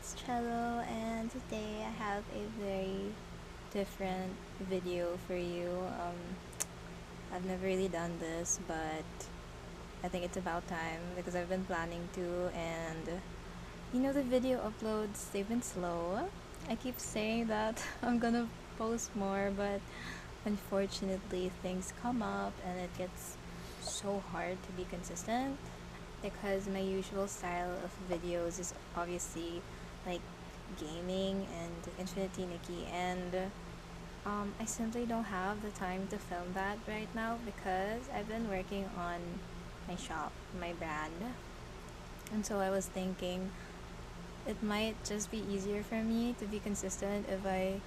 it's Cello, and today I have a very different video for you. I've never really done this, but I think it's about time because I've been planning to, and the video uploads, they've been slow. I keep saying that I'm gonna post more, but unfortunately, things come up and it gets so hard to be consistent because my usual style of videos is obviously like gaming and Infinity Nikki, and I simply don't have the time to film that right now because I've been working on my shop, my brand, and so I was thinking it might just be easier for me to be consistent if I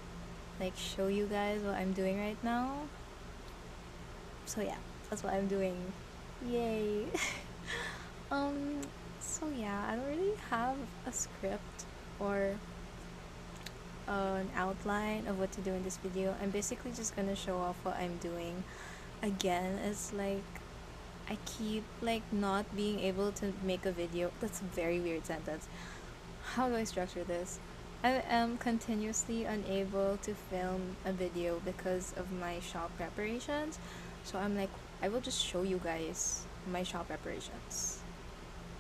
like show you guys what I'm doing right now. So yeah, that's what I'm doing. Yay! um, so yeah, I don't really have a script or an outline of what to do in this video. I'm basically just gonna show off what I'm doing. Again, it's like I keep like not being able to make a video. That's a very weird sentence. How do I structure this? I am continuously unable to film a video because of my shop preparations. So I'm like, I will just show you guys my shop preparations.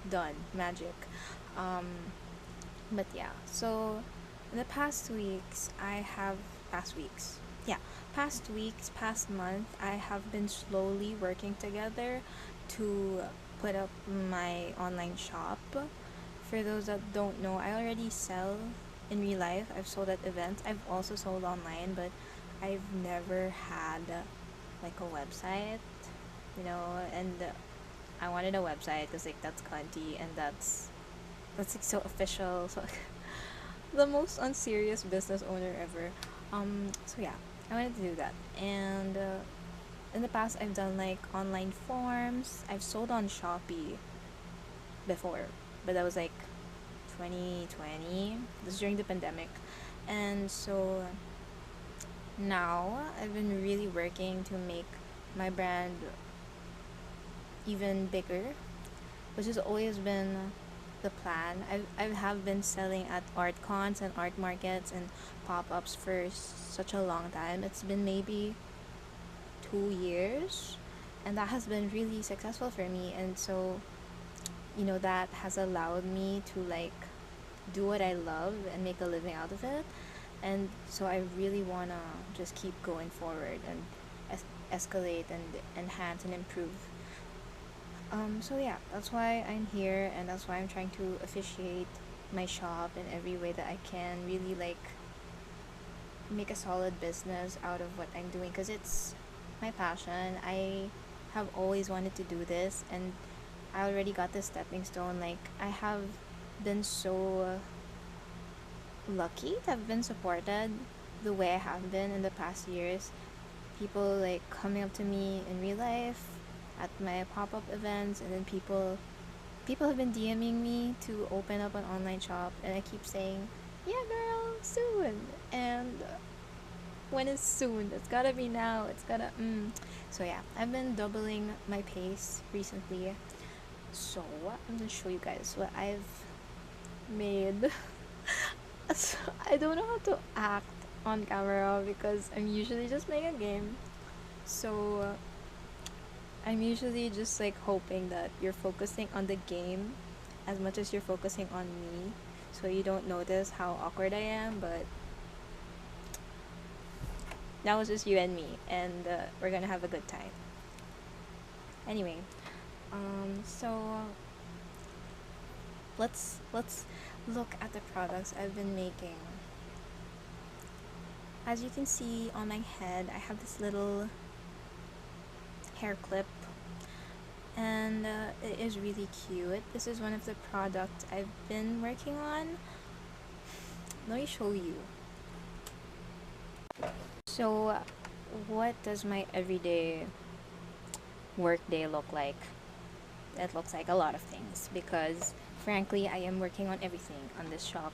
Done. Magic. Um, but yeah, so in the past weeks, past month, I have been slowly working together to put up my online shop. For those that don't know, I already sell in real life. I've sold at events. I've also sold online, but I've never had like a website, and I wanted a website because like that's cunty and that's like so official. So the most unserious business owner ever. So yeah, I wanted to do that. And in the past, I've done like online forms. I've sold on Shopee before, but that was like 2020. This is during the pandemic. And so now I've been really working to make my brand even bigger, which has always been the plan. I have been selling at art cons and art markets and pop-ups for such a long time. It's been maybe 2 years, and that has been really successful for me. And so that has allowed me to like do what I love and make a living out of it. And so I really want to just keep going forward and escalate and enhance and improve. So yeah, that's why I'm here, and that's why I'm trying to officiate my shop in every way that I can, really like make a solid business out of what I'm doing because it's my passion. I have always wanted to do this, and I already got the stepping stone. Like, I have been so lucky to have been supported the way I have been in the past years. People like coming up to me in real life at my pop-up events, and then people have been DMing me to open up an online shop, and I keep saying, yeah girl, soon. And when is soon? It's gotta be now. It's gotta So yeah, I've been doubling my pace recently. So I'm gonna show you guys what I've made. So, I don't know how to act on camera because I'm usually just playing a game. So I'm usually just like hoping that you're focusing on the game as much as you're focusing on me, so you don't notice how awkward I am. But that was just you and me, and we're gonna have a good time. Anyway, so let's look at the products I've been making. As you can see on my head, I have this little hair clip, and it is really cute. This is one of the products I've been working on. Let me show you. So what does my everyday work day look like? It looks like a lot of things because frankly I am working on everything on this shop.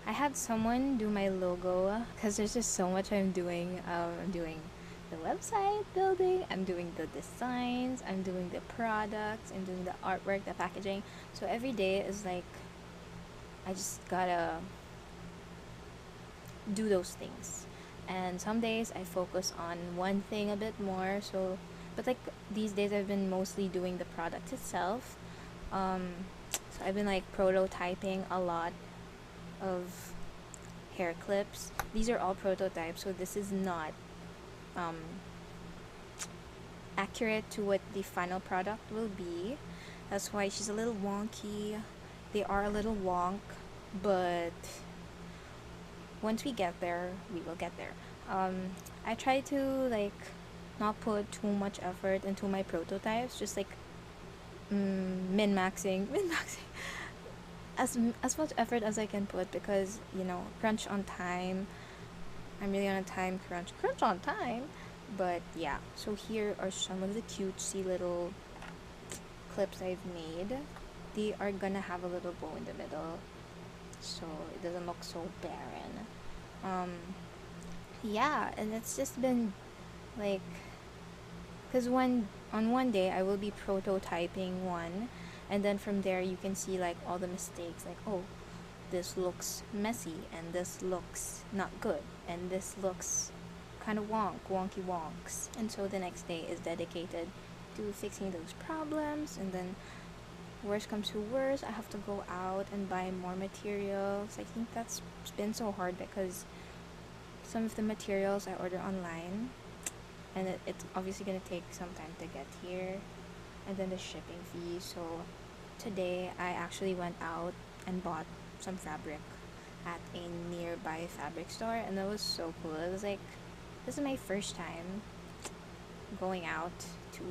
I had someone do my logo because there's just so much I'm doing. I'm doing the website building, I'm doing the designs, I'm doing the products, I'm doing the artwork, the packaging. So every day is like I just gotta do those things. And some days I focus on one thing a bit more. So, but like these days I've been mostly doing the product itself. So I've been like prototyping a lot of hair clips. These are all prototypes, so this is not um, accurate to what the final product will be. That's why she's a little wonky. They are a little wonk, but once we get there, we will get there. I try to like not put too much effort into my prototypes, just like min maxing as much effort as I can put, because crunch on time. I'm really on a time crunch on time. But yeah, so here are some of the cutesy little clips I've made. They are gonna have a little bow in the middle, so it doesn't look so barren. Um, yeah, and it's just been like, because on one day I will be prototyping one, and then from there you can see like all the mistakes, like, oh, this looks messy, and this looks not good, and this looks kind of wonky wonks. And so the next day is dedicated to fixing those problems, and then worst comes to worst, I have to go out and buy more materials. I think that's been so hard because some of the materials I order online, and it's obviously going to take some time to get here, and then the shipping fee. So today I actually went out and bought some fabric at a nearby fabric store, and that was so cool. It was like, this is my first time going out to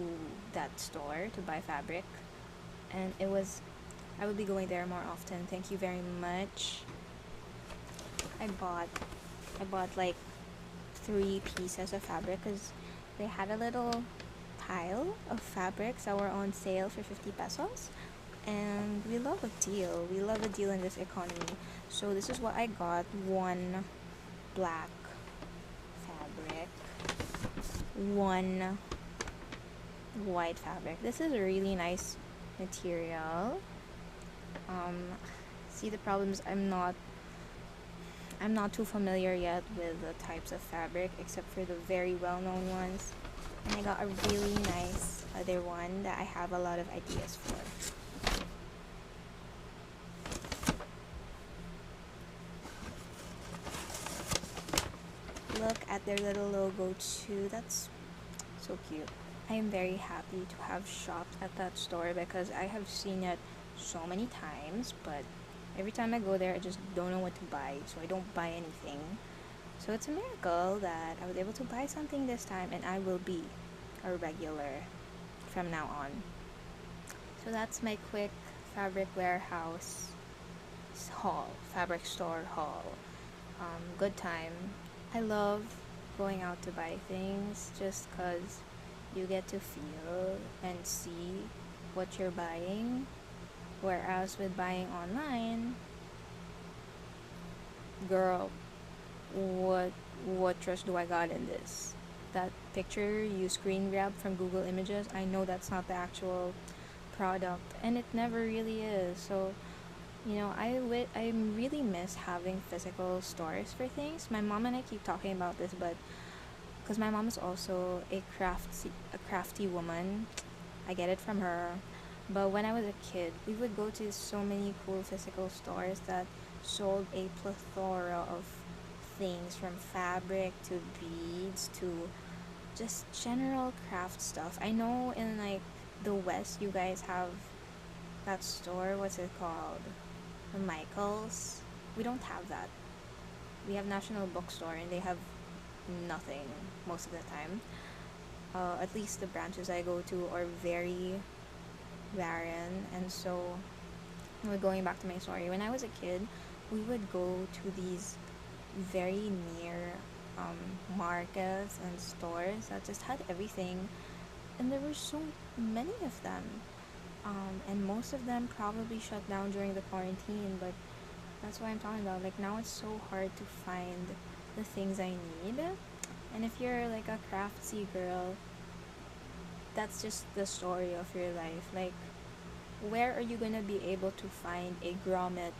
that store to buy fabric, and I will be going there more often. Thank you very much. I bought like 3 pieces of fabric because they had a little pile of fabrics that were on sale for 50 pesos, and we love a deal. We love a deal in this economy. So this is what I got: one black fabric, one white fabric. This is a really nice material. See, the problem is I'm not too familiar yet with the types of fabric, except for the very well-known ones. And I got a really nice other one that I have a lot of ideas for. Look at their little logo too. That's so cute. I am very happy to have shopped at that store because I have seen it so many times, but every time I go there, I just don't know what to buy, so I don't buy anything. So it's a miracle that I was able to buy something this time, and I will be a regular from now on. So that's my quick fabric warehouse haul, fabric store haul. Good time. I love going out to buy things just because you get to feel and see what you're buying. Whereas with buying online, girl, what trust do I got in this? That picture you screen grab from Google Images, I know that's not the actual product, and it never really is. So I really miss having physical stores for things. My mom and I keep talking about this, but because my mom is also a crafty woman, I get it from her. But when I was a kid, we would go to so many cool physical stores that sold a plethora of things, from fabric to beads to just general craft stuff. I know in like the West, you guys have that store. What's it called? The Michaels. We don't have that. We have National Bookstore, and they have nothing most of the time. At least the branches I go to are very barren. And so, going back to my story, when I was a kid, we would go to these very near markets and stores that just had everything, and there were so many of them. And most of them probably shut down during the quarantine, but that's what I'm talking about. Like, now it's so hard to find the things I need. And if you're like a craftsy girl, that's just the story of your life. Like, where are you gonna be able to find a grommet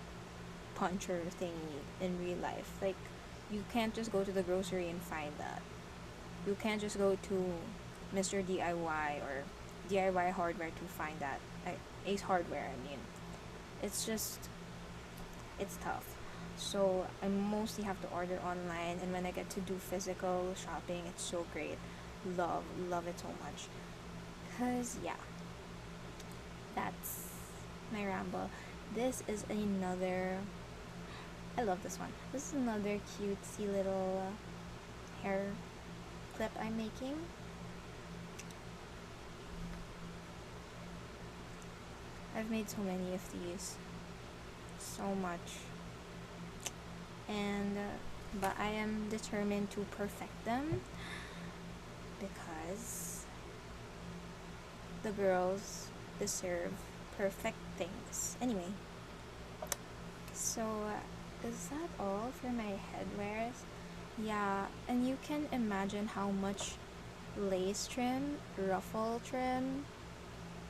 puncher thingy in real life? Like, You can't just go to the grocery and find that. You can't just go to Mr. DIY or DIY hardware to find that. Ace Hardware, I mean. It's just, it's tough. So I mostly have to order online, and when I get to do physical shopping, it's so great. Love it so much. Cause yeah, that's my ramble. This is another. I love this one. This is another cutesy little hair clip I'm making. I've made so many of these, so much, and but I am determined to perfect them because the girls deserve perfect things. Anyway, so is that all for my headwears? Yeah, and you can imagine how much lace trim, ruffle trim,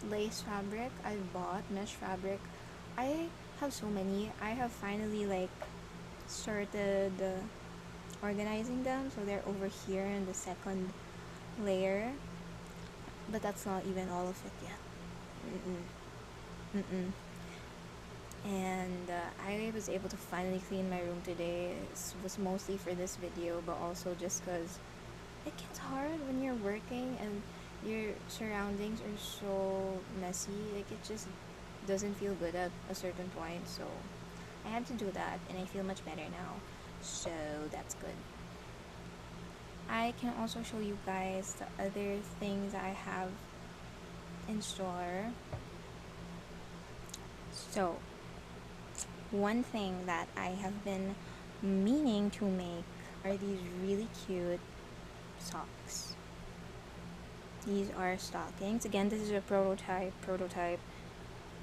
lace fabric I bought, mesh fabric. I have so many. I have finally like started organizing them, so they're over here in the second layer, but that's not even all of it yet. Mm-mm. Mm-mm. And I was able to finally clean my room today. It was mostly for this video, but also just because it gets hard when you're working and your surroundings are so messy. Like, it just doesn't feel good at a certain point. So I had to do that, and I feel much better now. So that's good. I can also show you guys the other things I have in store. So one thing that I have been meaning to make are these really cute socks. These are stockings. Again, this is a prototype.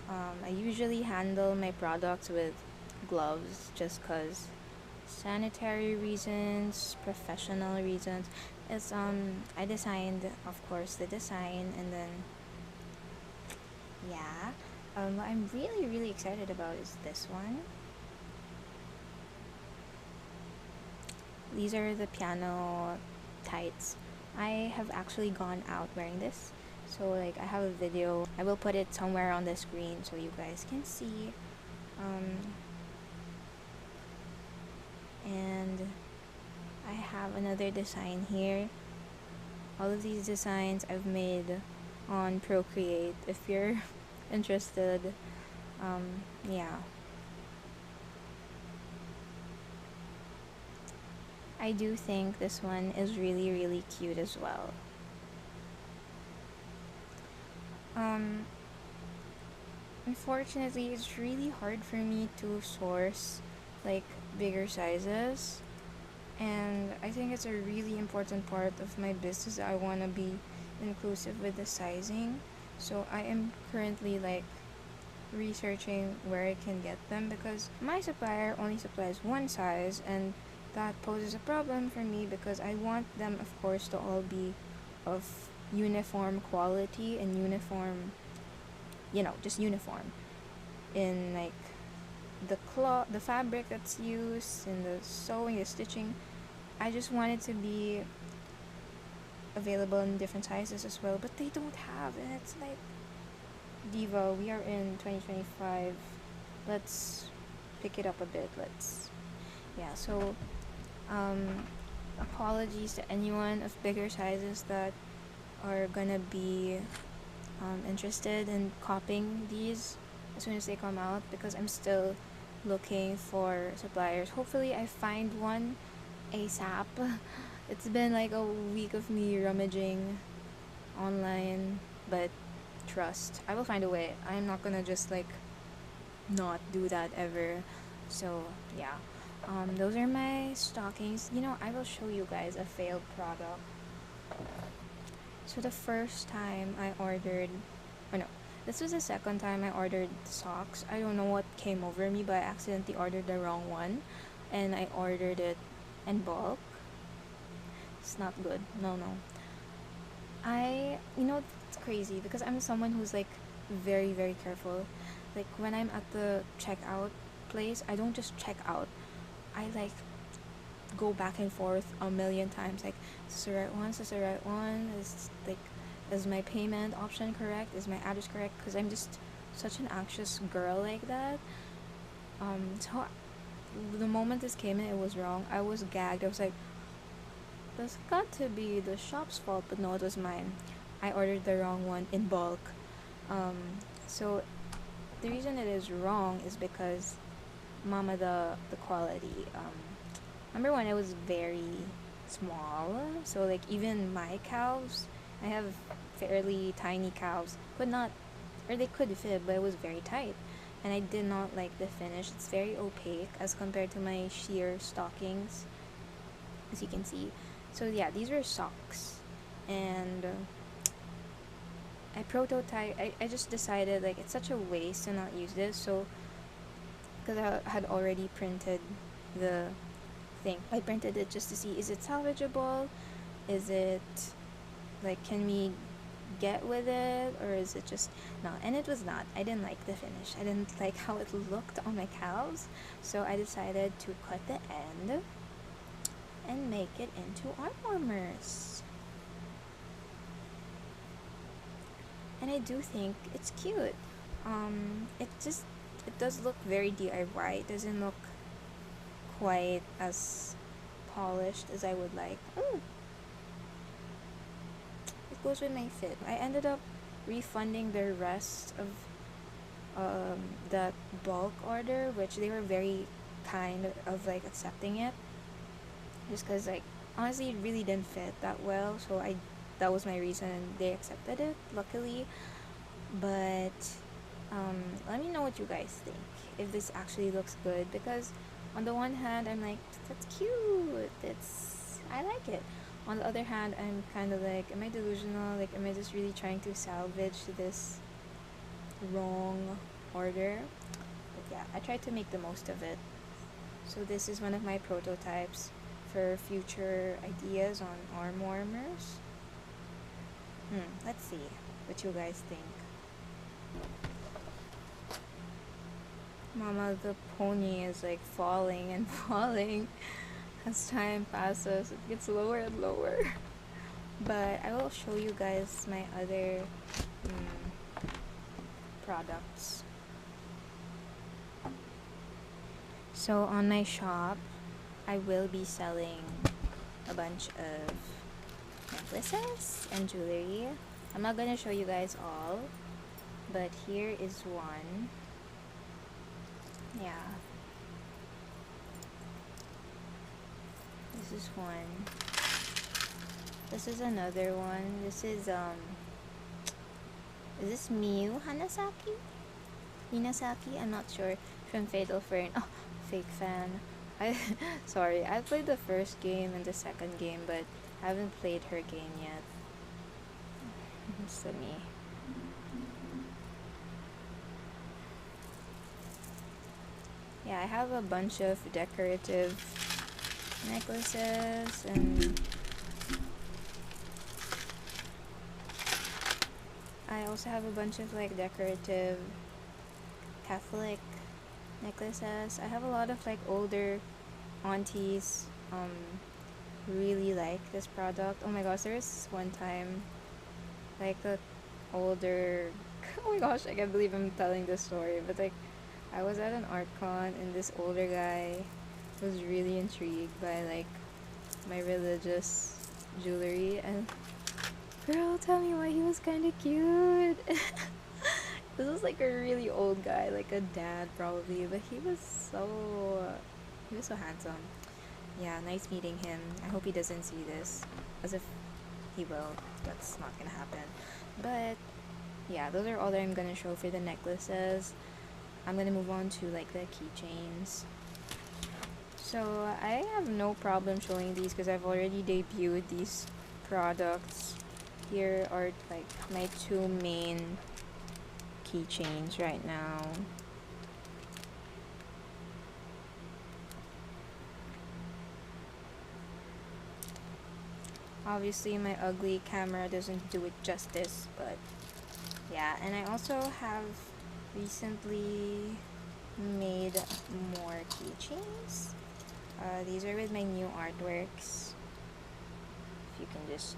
I usually handle my products with gloves just because sanitary reasons, professional reasons. It's I designed, of course, the design, and then yeah. What I'm really excited about is this one. These are the piano tights. I have actually gone out wearing this. So like I have a video. I will put it somewhere on the screen so you guys can see. And I have another design here. All of these designs I've made on Procreate if you're interested. Yeah. I do think this one is really cute as well. Unfortunately, it's really hard for me to source like bigger sizes, and I think it's a really important part of my business. I want to be inclusive with the sizing, so I am currently like researching where I can get them because my supplier only supplies one size, and that poses a problem for me because I want them, of course, to all be of uniform quality and uniform, just uniform in like the cloth, the fabric that's used, in the sewing, the stitching. I just want it to be available in different sizes as well, but they don't have, and it's like, Diva, we are in 2025. Let's pick it up a bit. So, apologies to anyone of bigger sizes that are gonna be interested in copying these as soon as they come out, because I'm still looking for suppliers. Hopefully I find one ASAP. It's been like a week of me rummaging online, but trust, I will find a way. I'm not gonna just like not do that ever. So yeah, those are my stockings. I will show you guys a failed product. So the first time I ordered, oh no, this was the second time I ordered socks. I don't know what came over me, but I accidentally ordered the wrong one, and I ordered it in bulk. It's not good. No. It's crazy because I'm someone who's like very careful. Like when I'm at the checkout place, I don't just check out. I like go back and forth a million times, like, is this the right one, is this the right one, is my payment option correct, is my address correct, because I'm just such an anxious girl like that. So the moment this came in, it was wrong. I was gagged. I was like, that's got to be the shop's fault, but no, it was mine. I ordered the wrong one in bulk. um, so the reason it is wrong is because mama, the quality, number one, it was very small, so like even my calves, I have fairly tiny calves, could not, or they could fit, but it was very tight, and I did not like the finish. It's very opaque as compared to my sheer stockings, as you can see. So yeah, these were socks, and I just decided like it's such a waste to not use this. So because I had already printed the thing, I printed it just to see, is it salvageable, is it like, can we get with it, or is it just not? And it was not. I didn't like the finish. I didn't like how it looked on my calves, so I decided to cut the end and make it into arm warmers. And I do think it's cute. It does look very DIY. It doesn't look quite as polished as I would like. Oh, it goes with my fit. I ended up refunding the rest of that bulk order, which they were very kind of like accepting it, just because like honestly it really didn't fit that well, so I that was my reason, and they accepted it, luckily. But let me know what you guys think, if this actually looks good, because on the one hand I'm like, that's cute, I like it. On the other hand, I'm kind of like, am I delusional? Like, am I just really trying to salvage this wrong order? But yeah, I tried to make the most of it. So this is one of my prototypes for future ideas on arm warmers. Let's see what you guys think. Mama, the pony is like falling and falling as time passes. It gets lower and lower. But I will show you guys my other products. So on my shop, I will be selling a bunch of necklaces and jewelry. I'm not gonna show you guys all, but here is one. Yeah, this is one. This is another one. This is this Miu Hinasaki? I'm not sure. From Fatal Fern. Oh, fake fan. Sorry, I played the first game and the second game, but I haven't played her game yet. It's me. Yeah, I have a bunch of decorative necklaces, and I also have a bunch of like decorative Catholic necklaces. I have a lot of like older aunties really like this product. Oh my gosh, there was one time like a older oh my gosh, I can't believe I'm telling this story, but like I was at an art con and this older guy was really intrigued by like my religious jewelry, and girl, tell me why he was kind of cute. This was like a really old guy, like a dad probably, but he was so handsome. Yeah, nice meeting him. I hope he doesn't see this, as if he will. That's not gonna happen. But yeah, those are all that I'm gonna show for the necklaces. I'm gonna move on to like the keychains. So I have no problem showing these because I've already debuted these products. Here are like my two main keychains right now. Obviously my ugly camera doesn't do it justice, but yeah. And I also have recently made more keychains. These are with my new artworks. If you can just...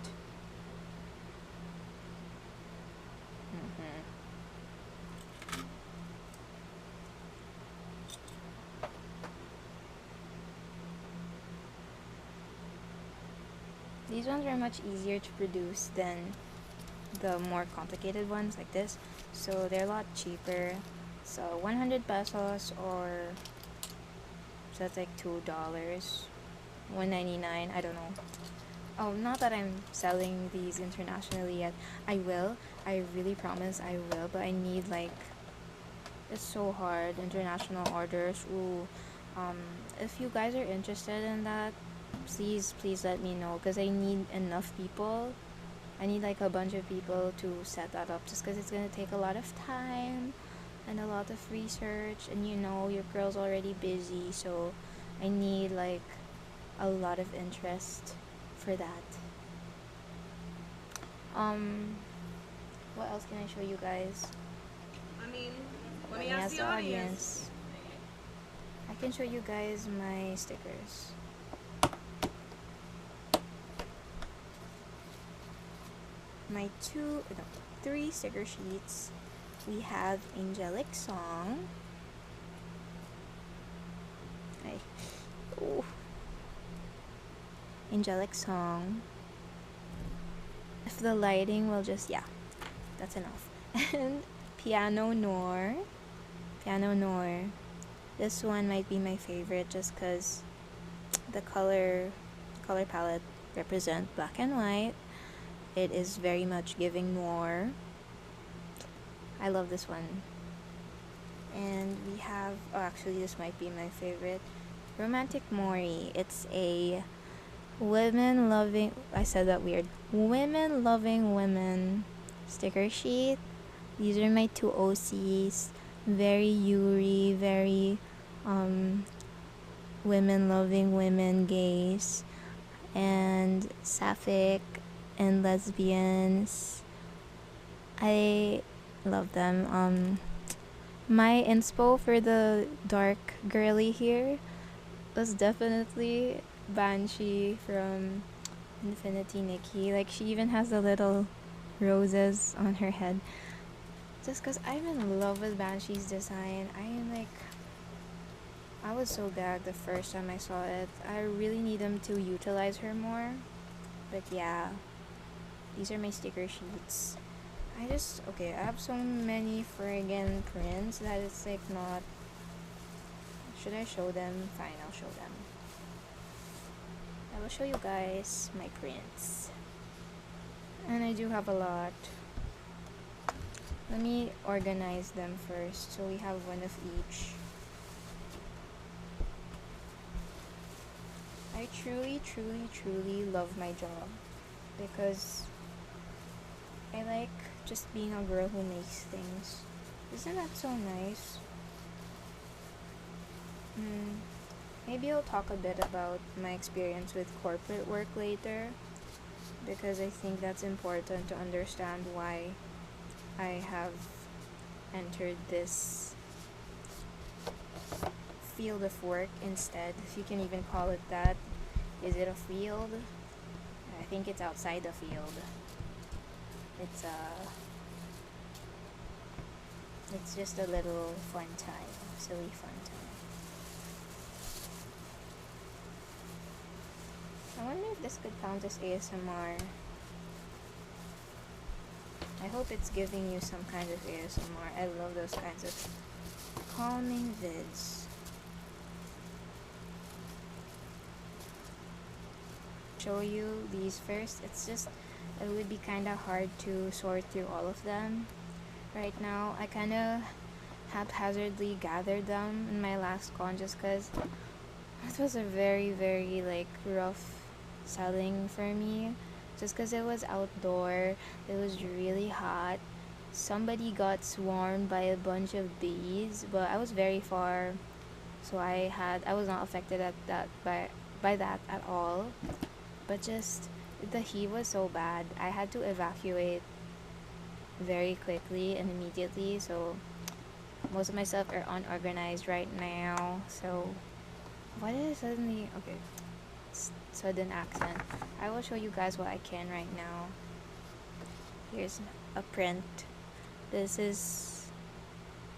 These ones are much easier to produce than the more complicated ones like this, so they're a lot cheaper. So 100 pesos, or so that's like $2, $1.99, I don't know. Oh, not that I'm selling these internationally yet. I will, I really promise I will, but I need, like, it's so hard, international orders. Ooh, if you guys are interested in that, please let me know, because I need enough people. I need like a bunch of people to set that up, just because it's gonna take a lot of time and a lot of research, and you know your girl's already busy, so I need like a lot of interest for that. What else can I show you guys? I mean, let me ask the audience. I can show you guys my stickers. My 3 sticker sheets. We have Angelic Song. Ooh. Angelic Song. If the lighting will just, yeah, that's enough. And Piano Noir. Piano Noir. This one might be my favorite just because the color palette represents black and white. It is very much giving noir. I love this one. And we have, oh, actually this might be my favorite, Romantic Mori. It's a women loving, I said that weird, women loving women sticker sheet. These are my 2 OCs. Very Yuri, very women loving women, gays, and sapphic, and lesbians. I love them. My inspo for the dark girly here was definitely Banshee from Infinity Nikki. Like, she even has the little roses on her head. Just because I'm in love with Banshee's design. I was so gagged the first time I saw it. I really need them to utilize her more. But yeah, these are my sticker sheets. I have so many friggin' prints that it's like not... Should I show them? Fine, I'll show them. I will show you guys my prints. And I do have a lot. Let me organize them first, so we have one of each. I truly love my job, because I like just being a girl who makes things. Isn't that so nice? Maybe I'll talk a bit about my experience with corporate work later, because I think that's important to understand why I have entered this field of work instead, if you can even call it that. Is it a field? I think it's outside the field. It's just a little fun time, silly fun time. I wonder if this could count as ASMR. I hope it's giving you some kind of ASMR. I love those kinds of calming vids. Show you these first. It would be kind of hard to sort through all of them right now. I kind of haphazardly gathered them in my last con, just because it was a very like rough selling for me, just because it was outdoor. It was really hot. Somebody got swarmed by a bunch of bees, but I was very far, so I was not affected by that at all. But just the heat was so bad. I had to evacuate very quickly and immediately, so most of my stuff are unorganized right now. So Why did I suddenly... Okay. Sudden accent. I will show you guys what I can right now. Here's a print. This is...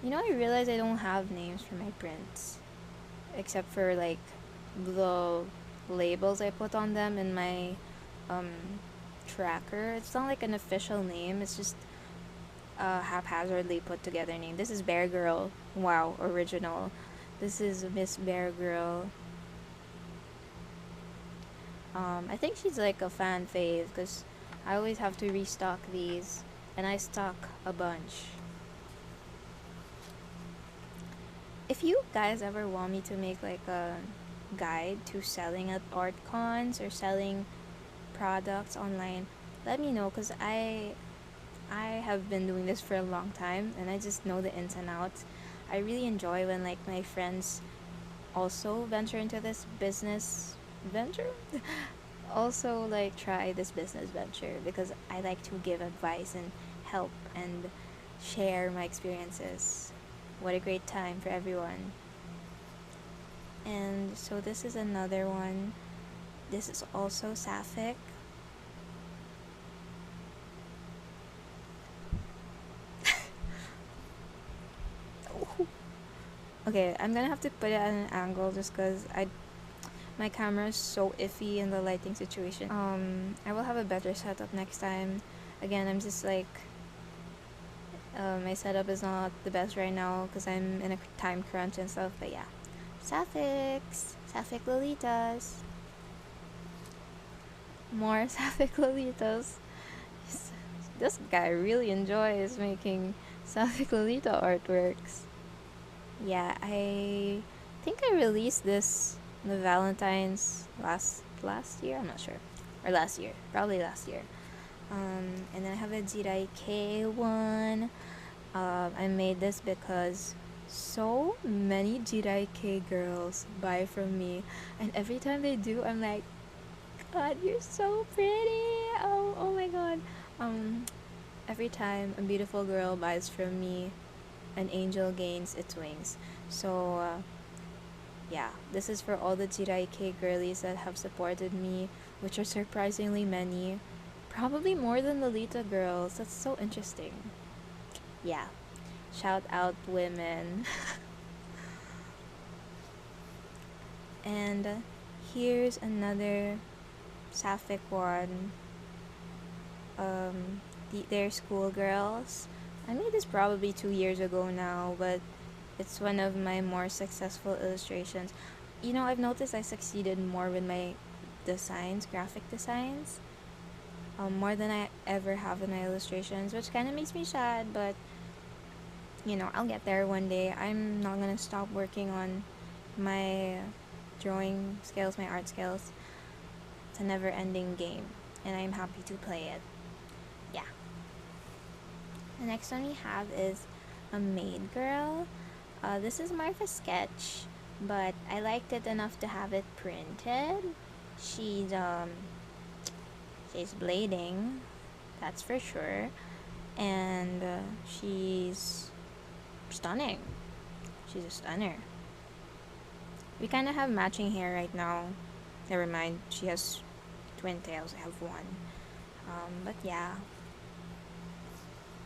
You know, I realize I don't have names for my prints. Except for, like, the labels I put on them in my um, tracker. It's not like an official name. It's just a haphazardly put together name. This is Bear Girl. Wow, original. This is Miss Bear Girl. I think she's like a fan fave because I always have to restock these, and I stock a bunch. If you guys ever want me to make like a guide to selling at art cons or selling products online, let me know because I have been doing this for a long time and I just know the ins and outs. I really enjoy when like my friends also venture into this business venture. Also like try this business venture because I like to give advice and help and share my experiences. What a great time for everyone. And so this is another one. This is also sapphic. Okay, I'm gonna have to put it at an angle just because my camera is so iffy in the lighting situation. I will have a better setup next time. Again, I'm just like my setup is not the best right now because I'm in a time crunch and stuff. But yeah, sapphic lolitas, more sapphic lolitas. This guy really enjoys making sapphic lolita artworks. Yeah, I think I released this the Valentine's last year. I'm not sure, or last year, probably last year. And then I have a Jirai K one. I made this because so many Jirai K girls buy from me, and every time they do, I'm like, God, you're so pretty. Oh my God. Every time a beautiful girl buys from me, an angel gains its wings. So, yeah, this is for all the Jirai K girlies that have supported me, which are surprisingly many. Probably more than Lolita girls. That's so interesting. Yeah. Shout out women. And here's another sapphic one. They're schoolgirls. I made this probably 2 years ago now, but it's one of my more successful illustrations. You know, I've noticed I succeeded more with my designs, graphic designs, more than I ever have in my illustrations, which kind of makes me sad, but you know, I'll get there one day. I'm not gonna stop working on my drawing skills, my art skills. It's a never ending game, and I'm happy to play it. Yeah. The next one we have is a maid girl. This is more of a sketch, but I liked it enough to have it printed. She's she's blading, that's for sure, and she's stunning. She's a stunner. We kind of have matching hair right now. Never mind, she has twin tails. I have one. But yeah.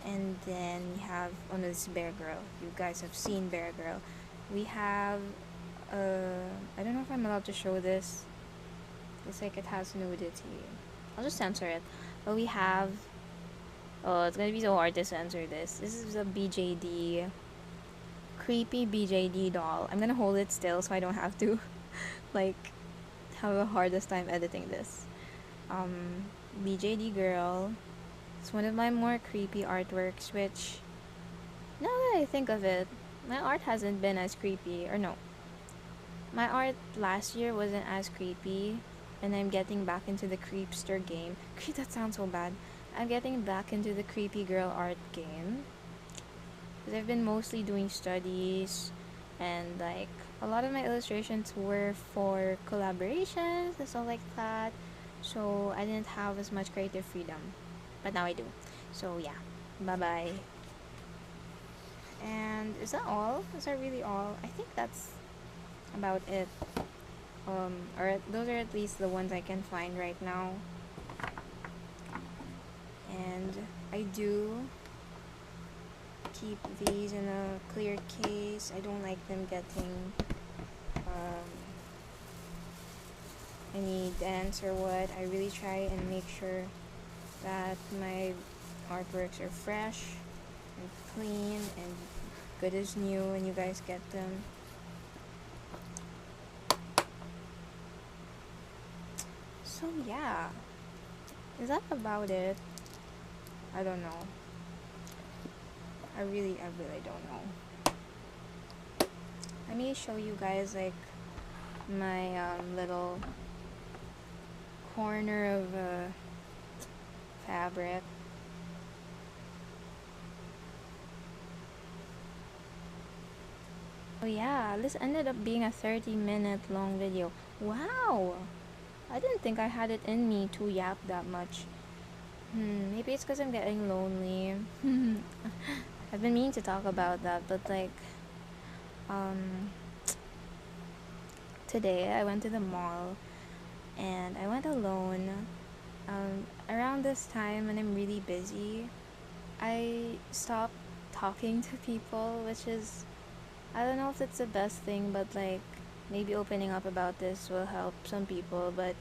And then we have, oh no, this is Bear Girl. You guys have seen Bear Girl. We have, I don't know if I'm allowed to show this. It's like it has nudity. I'll just censor it. But we have, oh, it's gonna be so hard to censor this. This is a BJD, creepy BJD doll. I'm gonna hold it still so I don't have to, like, have the hardest time editing this. BJD girl. It's one of my more creepy artworks, which, now that I think of it, my art hasn't been as creepy, or no. My art last year wasn't as creepy, and I'm getting back into the creepster game. That sounds so bad. I'm getting back into the creepy girl art game. Because I've been mostly doing studies, and like, a lot of my illustrations were for collaborations and stuff like that. So I didn't have as much creative freedom. But now I do. So yeah. Bye-bye. And is that all? Is that really all? I think that's about it. those are at least the ones I can find right now. And I do keep these in a clear case. I don't like them getting um, any dents or what. I really try and make sure that my artworks are fresh and clean and good as new when you guys get them. So yeah, is that about it? I don't know. I really don't know. Let me show you guys like my little corner of fabric. Oh yeah, this ended up being a 30-minute long video. Wow! I didn't think I had it in me to yap that much. Maybe it's because I'm getting lonely. I've been meaning to talk about that, but like, today I went to the mall and I went alone. Around this time when I'm really busy, I stop talking to people, which is, I don't know if it's the best thing, but like maybe opening up about this will help some people. But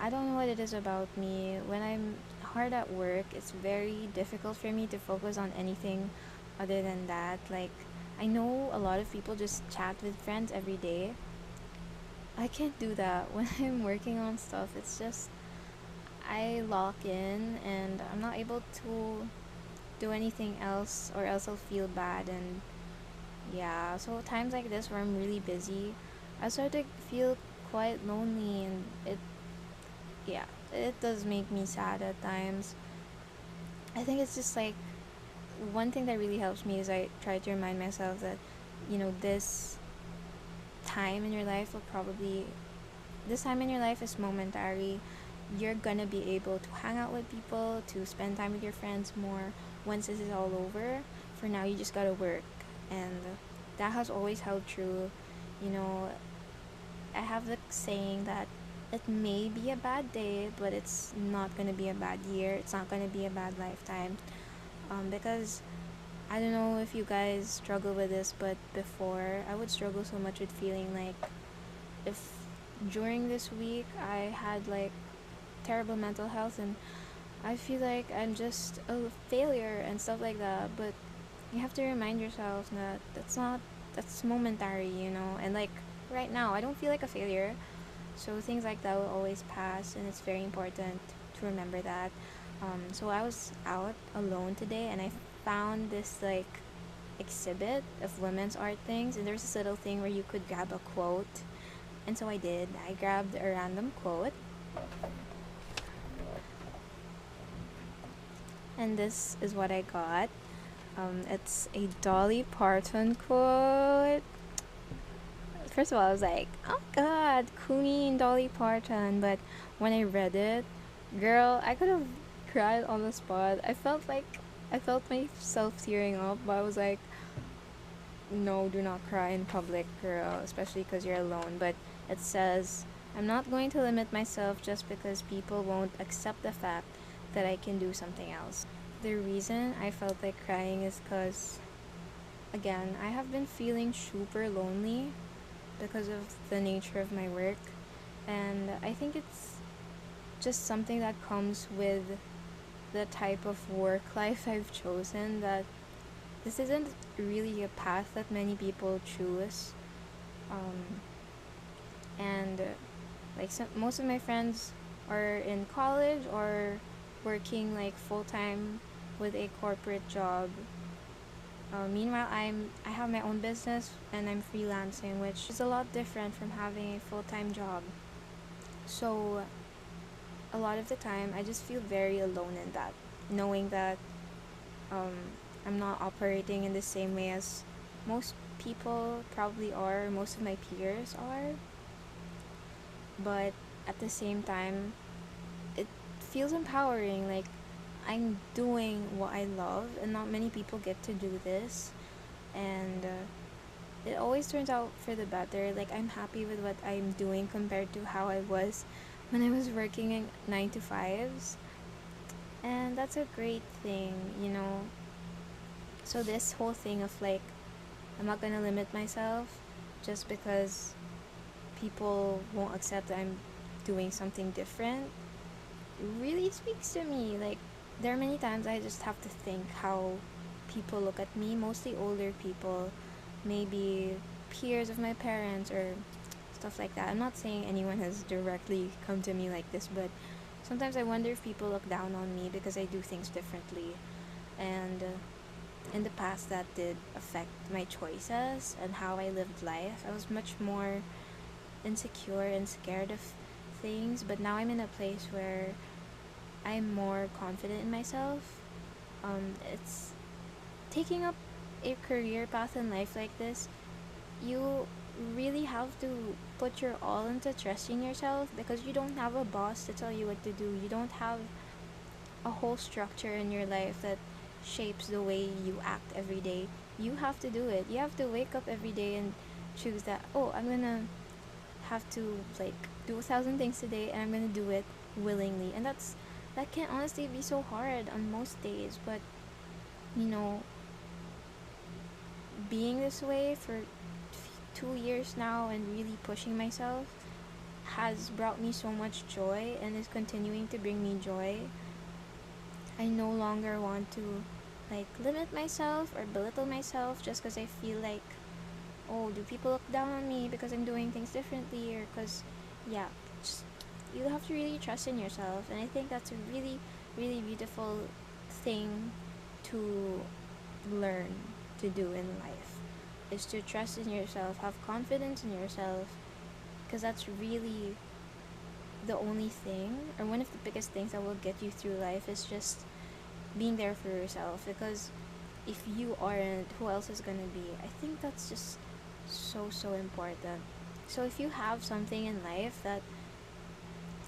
I don't know what it is about me. When I'm hard at work, it's very difficult for me to focus on anything other than that. Like, I know a lot of people just chat with friends every day. I can't do that when I'm working on stuff. It's just I lock in and I'm not able to do anything else, or else I'll feel bad. And yeah, so times like this where I'm really busy, I start to feel quite lonely, and yeah, it does make me sad at times. I think it's just like one thing that really helps me is I try to remind myself that, this time in your life will probably, this time in your life is momentary. You're gonna be able to hang out with people, to spend time with your friends more once this is all over. For now, you just gotta work. And that has always held true. You know, I have the saying that it may be a bad day, but it's not gonna be a bad year. It's not gonna be a bad lifetime. Because I don't know if you guys struggle with this, but before I would struggle so much with feeling like if during this week I had like terrible mental health and I feel like I'm just a failure and stuff like that. But you have to remind yourself that that's momentary. And like right now, I don't feel like a failure. So things like that will always pass, and it's very important to remember that. So I was out alone today, and I found this like exhibit of women's art things, and there's this little thing where you could grab a quote, and so I did. I grabbed a random quote, and this is what I got. It's a Dolly Parton quote. First of all, I was like, oh god, Queen Dolly Parton. But when I read it, girl, I could have cried on the spot. I felt myself tearing up, but I was like, no, do not cry in public, girl, especially because you're alone. But it says, I'm not going to limit myself just because people won't accept the fact that I can do something else. The reason I felt like crying is because, again, I have been feeling super lonely because of the nature of my work. And I think it's just something that comes with the type of work life I've chosen, that this isn't really a path that many people choose. And like most of my friends are in college or working like full time with a corporate job. Meanwhile, I have my own business and I'm freelancing, which is a lot different from having a full time job. So a lot of the time, I just feel very alone in that, knowing that um, I'm not operating in the same way as most people probably are, most of my peers are. But at the same time, it feels empowering. Like, I'm doing what I love, and not many people get to do this. And it always turns out for the better. Like, I'm happy with what I'm doing compared to how I was when I was working in 9 to 5s. And that's a great thing, you know. So this whole thing of like, I'm not gonna limit myself just because people won't accept that I'm doing something different really speaks to me. Like, there are many times I just have to think how people look at me, mostly older people, maybe peers of my parents or stuff like that. I'm not saying anyone has directly come to me like this, but sometimes I wonder if people look down on me because I do things differently. And in the past, that did affect my choices and how I lived life. I was much more insecure and scared of things, but now I'm in a place where I'm more confident in myself. It's taking up a career path in life like this. You really have to put your all into trusting yourself because you don't have a boss to tell you what to do. You don't have a whole structure in your life that shapes the way you act every day. You have to do it. You have to wake up every day and choose that, oh, I'm gonna have to like do 1,000 things today and I'm gonna do it willingly. And that can honestly be so hard on most days, but you know, being this way for 2 years now and really pushing myself has brought me so much joy and is continuing to bring me joy. I no longer want to like limit myself or belittle myself just because I feel like, oh, do people look down on me because I'm doing things differently, or because, yeah, just, you have to really trust in yourself. And I think that's a really, really beautiful thing to learn to do in life, is to trust in yourself, have confidence in yourself, because that's really the only thing, or one of the biggest things that will get you through life, is just being there for yourself. Because if you aren't, who else is gonna be? I think that's just so important. So if you have something in life, that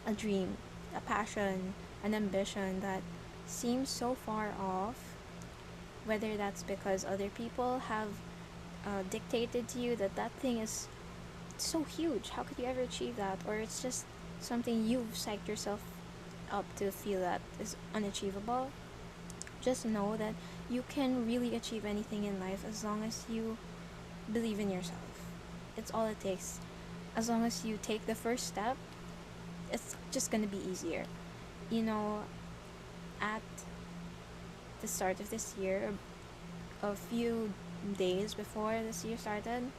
a dream, a passion, an ambition that seems so far off, whether that's because other people have dictated to you that that thing is so huge, how could you ever achieve that, or it's just something you've psyched yourself up to feel that is unachievable, just know that you can really achieve anything in life as long as you believe in yourself. It's all it takes. As long as you take the first step, it's just gonna be easier. You know, at the start of this year, a few days before this year started,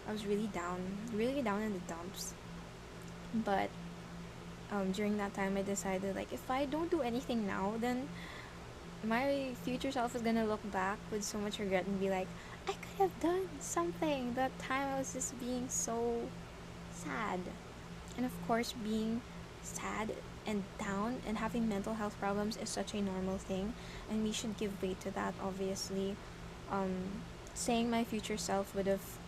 I was really down in the dumps. But during that time, I decided, like, if I don't do anything now, then my future self is gonna look back with so much regret and be like, I could have done something. That time I was just being so sad. And of course, being sad and down and having mental health problems is such a normal thing, and we should give weight to that, obviously. Saying my future self would have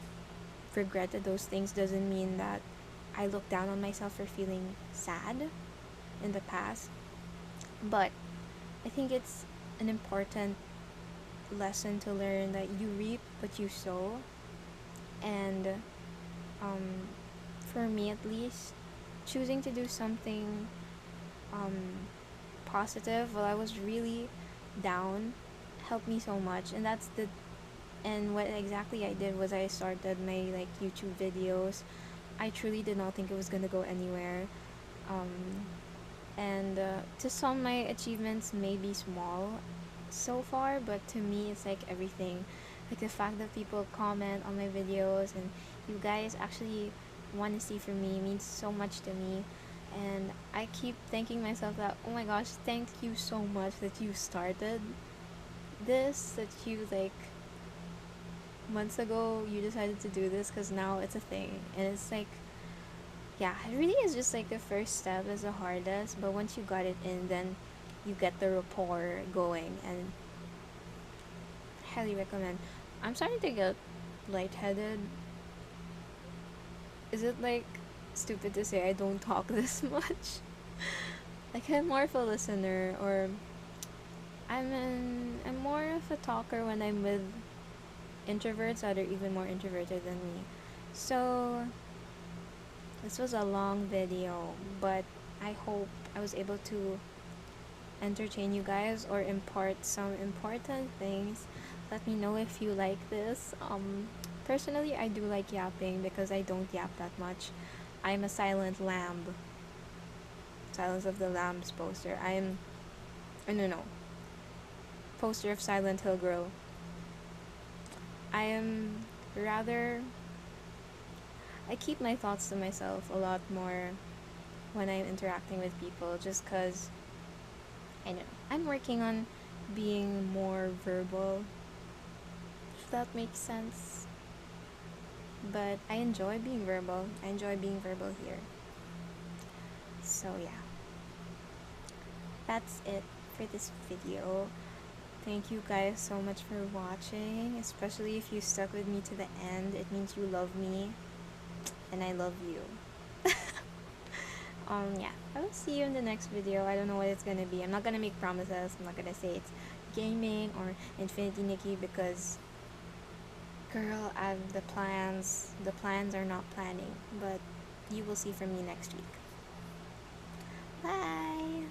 regretted those things doesn't mean that I look down on myself for feeling sad in the past. But I think it's an important lesson to learn that you reap what you sow. And um, for me at least, choosing to do something um, positive while I was really down helped me so much. And what exactly I did was I started my like YouTube videos. I truly did not think it was gonna go anywhere. Um, and to some, my achievements may be small so far, but to me it's like everything. Like the fact that people comment on my videos and you guys actually want to see from me means so much to me. And I keep thanking myself that, oh my gosh, thank you so much that you started this, that you like months ago you decided to do this, because now it's a thing. And it's like, yeah, it really is just like the first step is the hardest, but once you got it in, then you get the rapport going, and highly recommend. I'm starting to get lightheaded. Is it like stupid to say I don't talk this much? Like, I'm more of a listener, or I'm more of a talker when I'm with introverts that are even more introverted than me. So this was a long video, but I hope I was able to entertain you guys or impart some important things. Let me know if you like this. Personally, I do like yapping because I don't yap that much. I'm a silent lamb. Silence of the Lambs poster. No, poster of Silent Hill Girl. I am rather, I keep my thoughts to myself a lot more when I'm interacting with people, just because I know I'm working on being more verbal, if that makes sense. But I enjoy being verbal. I enjoy being verbal here. So yeah, that's it for this video. Thank you guys so much for watching, especially if you stuck with me to the end. It means you love me, and I love you. Yeah, I will see you in the next video. I don't know what it's gonna be. I'm not gonna make promises. I'm not gonna say it's gaming or Infinity Nikki because, girl, I've the plans. The plans are not planning, but you will see from me next week. Bye!